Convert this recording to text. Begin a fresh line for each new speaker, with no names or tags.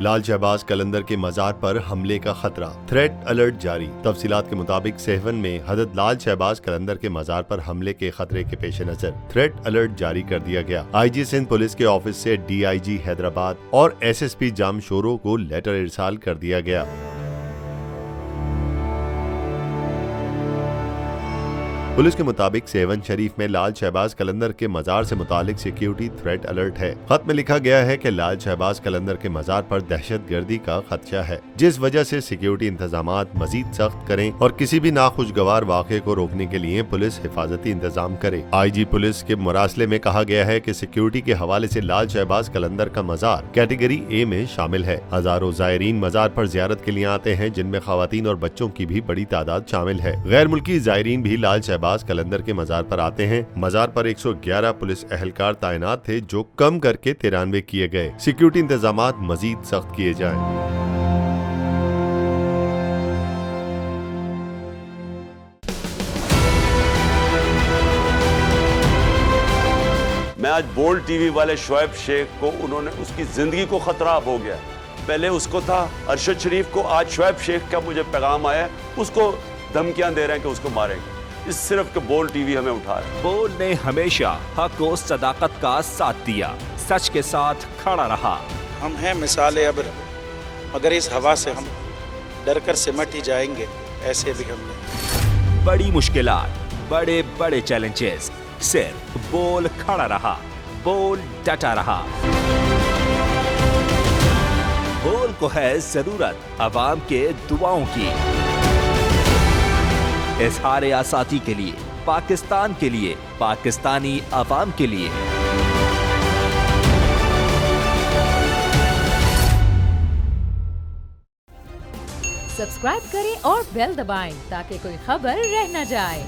लाल शहबाज कलंदर के मजार पर हमले का खतरा, थ्रेट अलर्ट जारी। तफसीलात के मुताबिक सेहवन में हजरत लाल शहबाज कलंदर के मजार पर हमले के खतरे के पेश नजर थ्रेट अलर्ट जारी कर दिया गया। IG सिंध पुलिस के ऑफिस से DIG हैदराबाद और SSP जामशोरों को लेटर इरसाल कर दिया गया। पुलिस के मुताबिक सेवन शरीफ में लाल शहबाज कलंदर के मजार से मुतालिक सिक्योरिटी थ्रेट अलर्ट है। खत में लिखा गया है कि लाल शहबाज कलंदर के मजार पर दहशतगर्दी का खदशा है, जिस वजह से सिक्योरिटी इंतजामात मजीद सख्त करें और किसी भी नाखुशगवार वाक़े को रोकने के लिए पुलिस हिफाजती इंतजाम करे। IG पुलिस के मुरासले में कहा गया है कि सिक्योरिटी के हवाले से लाल शहबाज कलंदर का मजार कैटेगरी A में शामिल है। हजारों ज़ायरीन मजार पर जियारत के लिए आते हैं, जिनमें खवातीन और बच्चों की भी बड़ी तादाद शामिल है। गैर मुल्की ज़ायरीन भी लाल शहबाज कलंदर के मजार पर आते हैं। मजार पर 111 पुलिस एहलकार तैनात थे, जो कम करके 93 किए गए। सिक्योरिटी इंतजामात मजीद सख्त किए जाएं।
मैं आज बोल्ड टीवी वाले शोएब शेख को, उन्होंने उसकी जिंदगी को खतरा अब हो गया। पहले उसको था अरशद शरीफ को, आज शोएब शेख का मुझे पैगाम आया, उसको धमकियां दे रहे हैं कि उसको मारेंगे। इस सिर्फ के बोल्ड टीवी हमें उठा है।
बोल्ड ने हमेशा हक और सदाकत का साथ दिया, सच के साथ खड़ा रहा।
हम हैं मिसाले अब्र, मगर इस हवा से हम डर कर सिमट ही जाएंगे, ऐसे भी हमने।
बड़ी मुश्किलात, बड़े बड़े चैलेंजेस, सिर्फ बोल खड़ा रहा, बोल डटा रहा। बोल को है जरूरत अवाम के दुआओं की। इज़हार आसाती के लिए, पाकिस्तान के लिए, पाकिस्तानी अवाम के लिए।
सब्सक्राइब करें और बेल दबाएं ताकि कोई खबर रह न जाए।